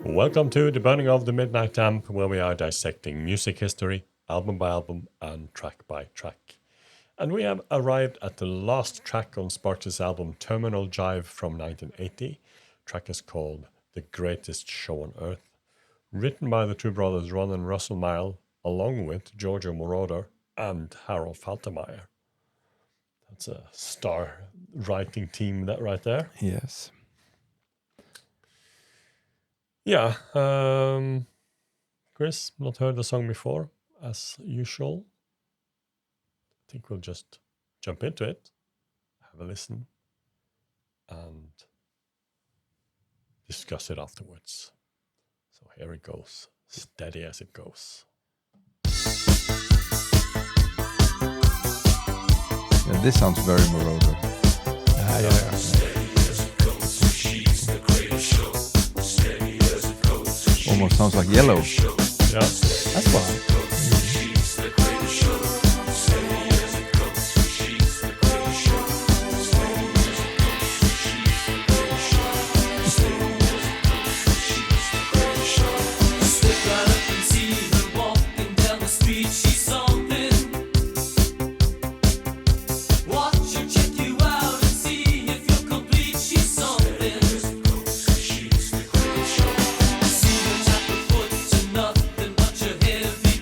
Welcome to The Burning of the Midnight Lamp, where we are dissecting music history, album by album, and track by track. And we have arrived at the last track on Sparks' album Terminal Jive from 1980. The track is called The Greatest Show on Earth, written by the two brothers Ron and Russell Mile, along with Giorgio Moroder and Harold Faltermeyer. That's a star writing team, that right there. Yes. Yeah, Chris, not heard the song before, as usual. I think we'll just jump into it, have a listen, and discuss it afterwards. So here it goes, steady as it goes. Yeah, this sounds very Moroder. Almost sounds like Yellow. Yeah, That's fine. Nothing but your heavy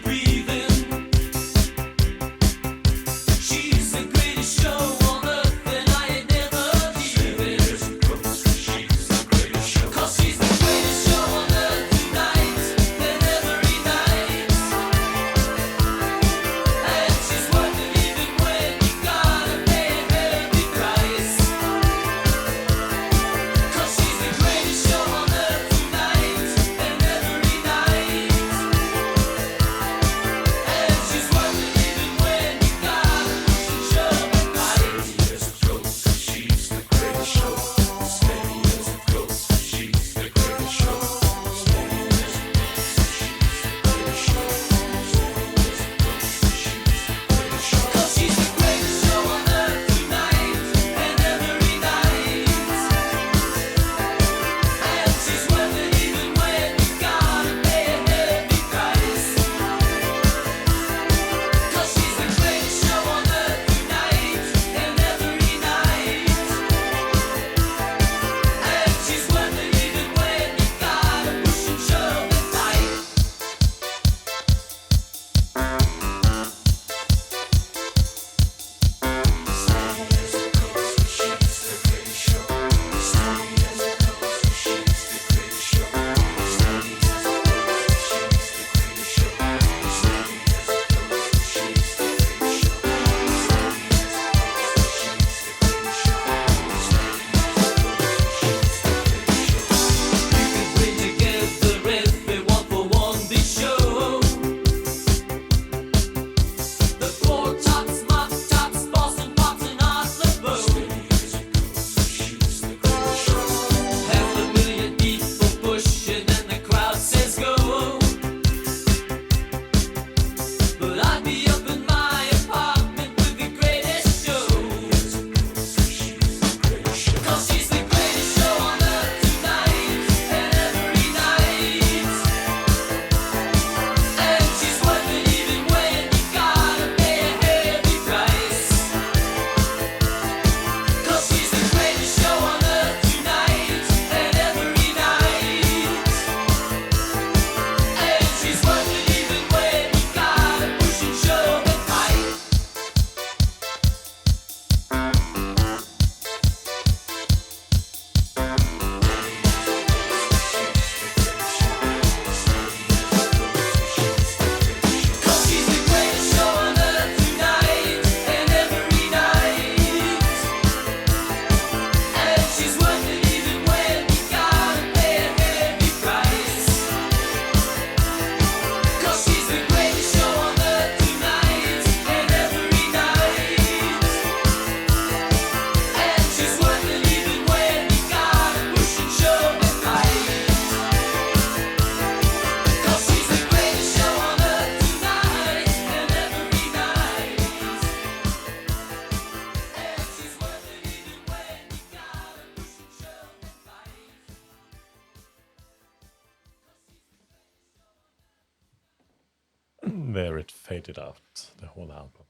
and there it faded out, the whole album.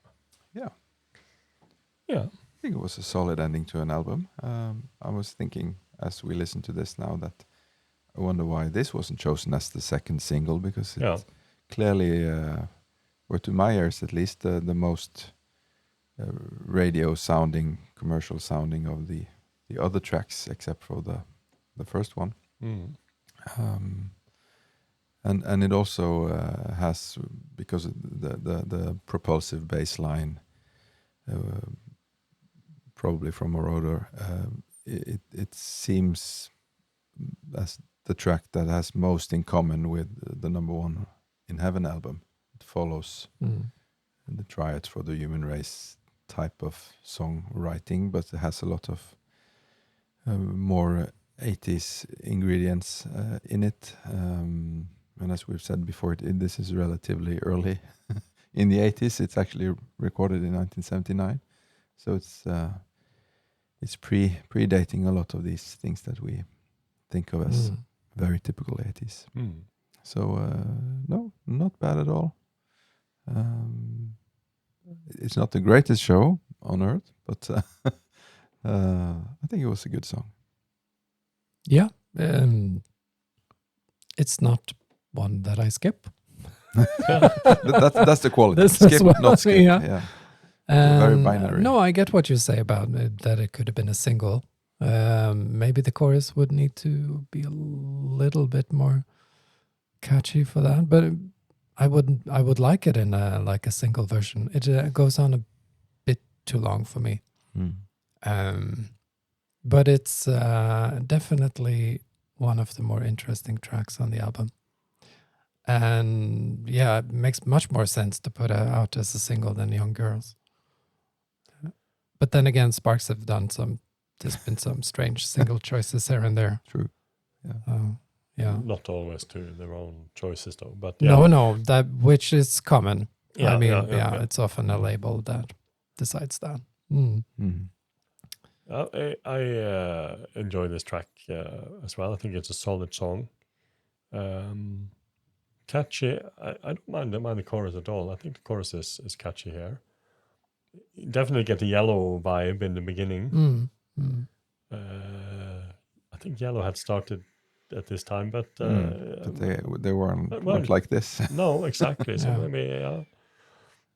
Yeah. Yeah. I think it was a solid ending to an album. I was thinking as we listen to this now that I wonder why this wasn't chosen as the second single, because it clearly, or to my ears at least, the most radio sounding, commercial sounding of the other tracks, except for the first one. Mm. And it also has, because of the propulsive bass line, probably from Moroder, it seems as the track that has most in common with the number one in Heaven album. It follows the Triads for the Human Race type of songwriting, but it has a lot of more 80s ingredients in it. And as we've said before, this is relatively early in the 80s. It's actually recorded in 1979. So it's predating a lot of these things that we think of as very typical 80s. Mm. So no, not bad at all. It's not the greatest show on earth, but I think it was a good song. Yeah. It's not one that I skip. That's the quality. This skip, is what, not skip. yeah. Yeah. Very binary. No, I get what you say about it, that it could have been a single. Maybe the chorus would need to be a little bit more catchy for that, but I would like it in like a single version. It goes on a bit too long for me. But it's definitely one of the more interesting tracks on the album. And yeah, it makes much more sense to put it out as a single than Young Girls. But then again, Sparks have done there's been some strange single choices here and there. True. Yeah. Yeah. Not always to their own choices, though. But yeah. No, that which is common. Yeah, I mean, yeah. it's often a label that decides that. I enjoy this track as well. I think it's a solid song. Catchy. I don't mind the chorus at all. I think the chorus is catchy here. You definitely get the Yellow vibe in the beginning. I think Yellow had started at this time, but they weren't like this. No, exactly. So maybe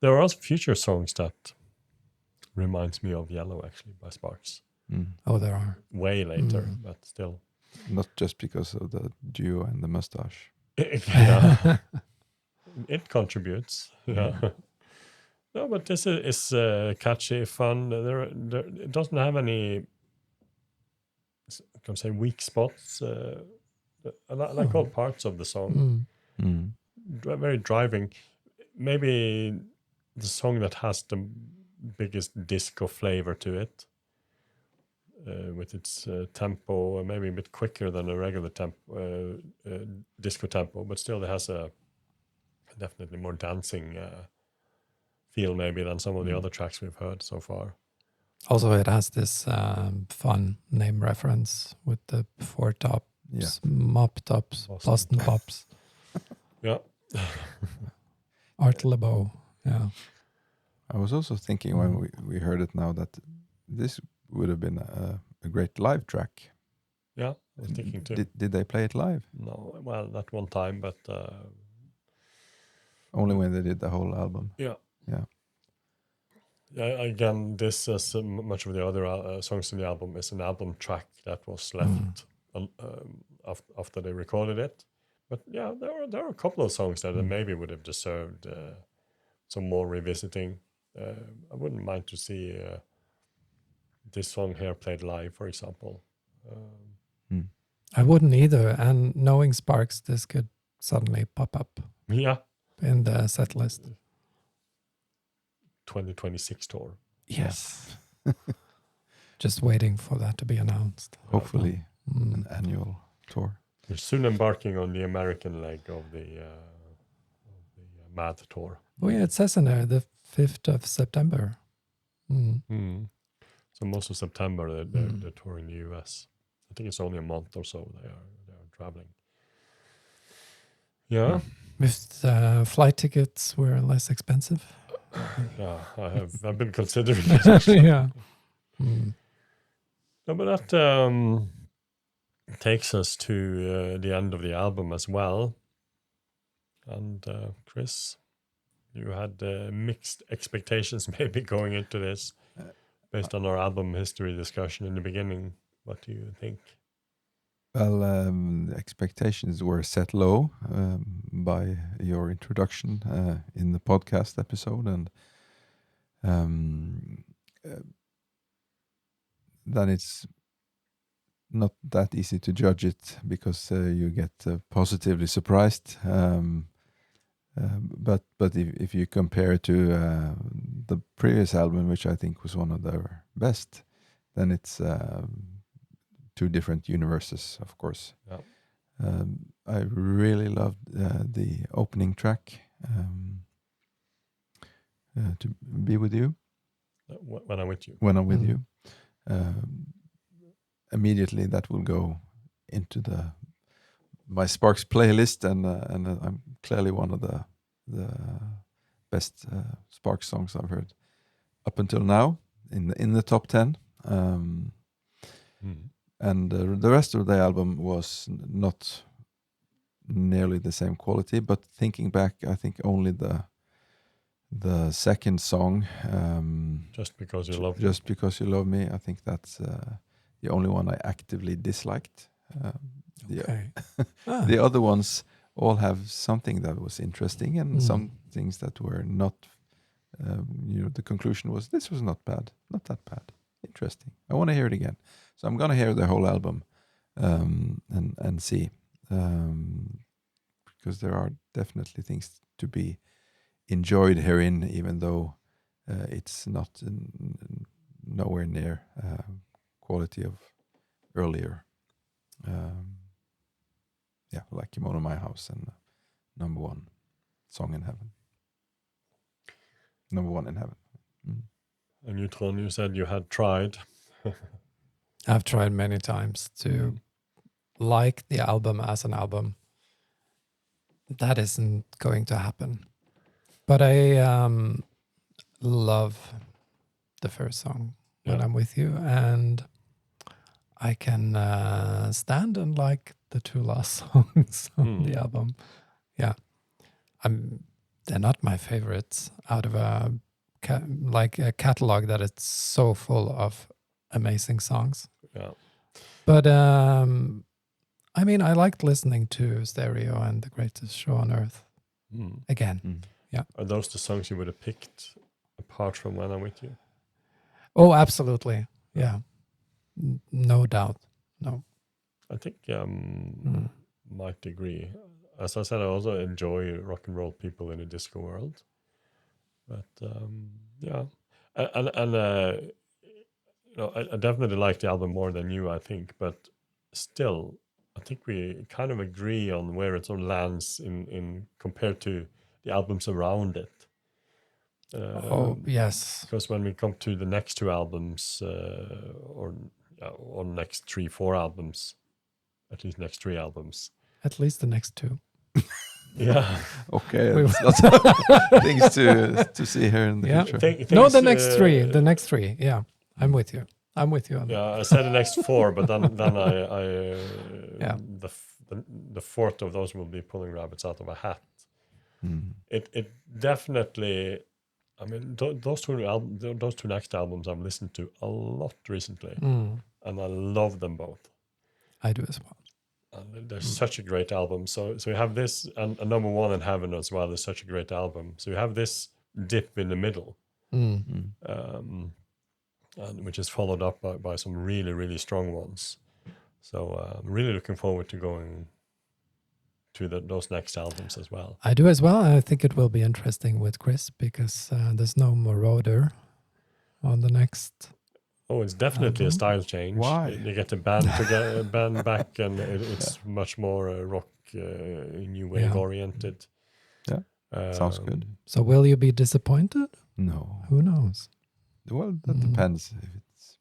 there are also future songs that reminds me of Yellow, actually, by Sparks. Oh, there are. Way later, but still. Not just because of the duo and the mustache. Yeah. It contributes. Yeah. No, but this is catchy, fun. It doesn't have any, I can say, weak spots. I like all parts of the song. Very driving. Maybe the song that has the biggest disco flavor to it, with its tempo, maybe a bit quicker than a regular disco tempo, but still it has a definitely more dancing feel maybe than some of the other tracks we've heard so far. Also, it has this fun name reference with the four tops, mop tops, Boston Pops. Yeah. Art LeBeau, yeah. I was also thinking when we heard it now that this would have been a great live track. Yeah, I was thinking too. Did they play it live? No, well, not one time, but... only when they did the whole album. Yeah. Yeah. Again, this, as much of the other songs in the album, is an album track that was left after they recorded it. But yeah, there are a couple of songs that maybe would have deserved some more revisiting. I wouldn't mind to see this song here played live, for example. I wouldn't either. And knowing Sparks, this could suddenly pop up. Yeah. In the set list. 2026 tour. Yes. Just waiting for that to be announced. Hopefully an annual tour. We're soon embarking on the American leg of the Mad tour. Oh yeah, it says in there the 5th of September. So most of September they're touring the US. I think it's only a month or so they are traveling. Yeah. If flight tickets were less expensive. Yeah, I've been considering it. Yeah. Mm. No, but that takes us to the end of the album as well. And Chris, you had mixed expectations maybe going into this based on our album history discussion in the beginning. What do you think? Well, expectations were set low by your introduction in the podcast episode, and then it's not that easy to judge it because you get positively surprised. But if you compare it to the previous album, which I think was one of their best, then it's two different universes, of course. Yeah. I really loved the opening track, "To Be With You." When I'm with you. When I'm with Mhm. you, immediately that will go into my Sparks playlist, and I'm clearly one of the best Sparks songs I've heard up until now in the top 10. And the rest of the album was not nearly the same quality, but thinking back, I think only the second song, Just because you love Just Because You Love Me, I think that's the only one I actively disliked. Okay. The other ones all have something that was interesting and some things that were not. The conclusion was this was not bad, not that bad. Interesting. I want to hear it again, so I'm gonna hear the whole album and see, because there are definitely things to be enjoyed herein, even though it's not nowhere near quality of earlier. Like Kimono My House and number one song in heaven. Number one in heaven. And you, Tron, you said you had tried. I've tried many times to like the album as an album. That isn't going to happen. But I love the first song, When I'm With You, and I can stand and like the two last songs on the album. Yeah. They're not my favorites out of a catalog that is so full of amazing songs. Yeah. But I liked listening to Stereo and The Greatest Show on Earth again. Yeah. Are those the songs you would have picked apart from When I'm With You? Oh, absolutely. Yeah. No doubt. No. I think might agree. As I said, I also enjoy rock and roll people in the disco world. But I definitely like the album more than you, I think. But still, I think we kind of agree on where it sort of lands in compared to the albums around it. Yes. Because when we come to the next two albums, or next 3-4 albums, at least next 3 albums. At least the next 2. Yeah. Okay. That's lots of things to see here in the future. No, the next 3. The next 3. Yeah. I'm with you. I'm with you on that. I said the next 4, but then I the fourth of those will be pulling rabbits out of a hat. It definitely. I mean, those two next albums I've listened to a lot recently, and I love them both. I do as well. And they're such a great album. So you have this, and number one in heaven as well is such a great album. So you have this dip in the middle, and which is followed up by some really, really strong ones. So I'm really looking forward to going to those next albums as well. I do as well. I think it will be interesting with Chris because there's no Marauder on the next. Oh, it's definitely a style change. Why? You get the band back, and it's much more rock, new wave oriented. Yeah, sounds good. So will you be disappointed? No. Who knows? Well, that depends. If it's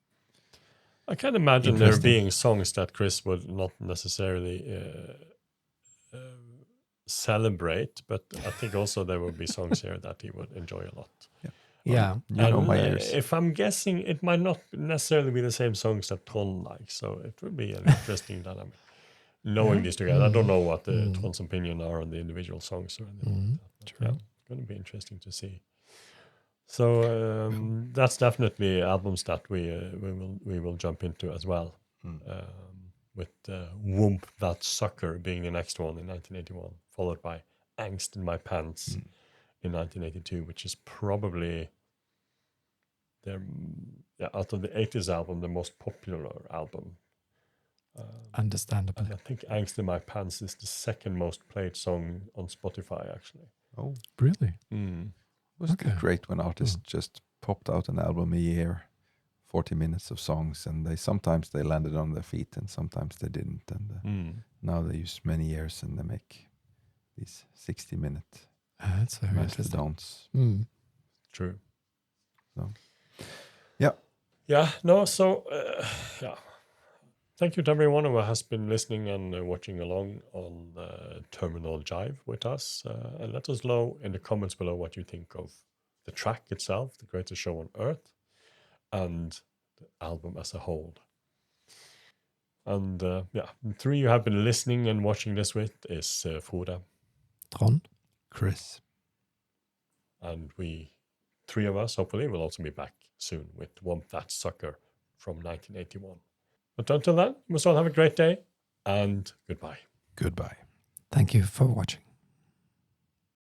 I can imagine there being songs that Chris would not necessarily celebrate, but I think also there will be songs here that he would enjoy a lot. Yeah. You know And, my ears. If I'm guessing, it might not necessarily be the same songs that Tron likes, so it will be an interesting dynamic. Knowing these together, I don't know what the Tron's opinion are on the individual songs or anything like that. But True. yeah, it's going to be interesting to see. So that's definitely albums that we will jump into as well. With Whoomp That Sucker being the next one in 1981, followed by Angst in My Pants in 1982, which is probably out of the 80s album, the most popular album. Understandably. And I think Angst in My Pants is the second most played song on Spotify, actually. Oh, Really? wasn't it great when artists just popped out an album a year, 40 minutes of songs, and sometimes they landed on their feet and sometimes they didn't. And now they use many years and they make these 60-minute That's very mastodons. True. So, yeah. Yeah, no, so, yeah. Thank you to everyone who has been listening and watching along on Terminal Jive with us. And let us know in the comments below what you think of the track itself, The Greatest Show on Earth, and the album as a whole. And yeah, the three you have been listening and watching this with is Frode. Tron. Chris. And we, three of us, hopefully, will also be back soon with Whoomp That Sucker from 1981. But until then, you must all have a great day, and goodbye. Goodbye. Thank you for watching.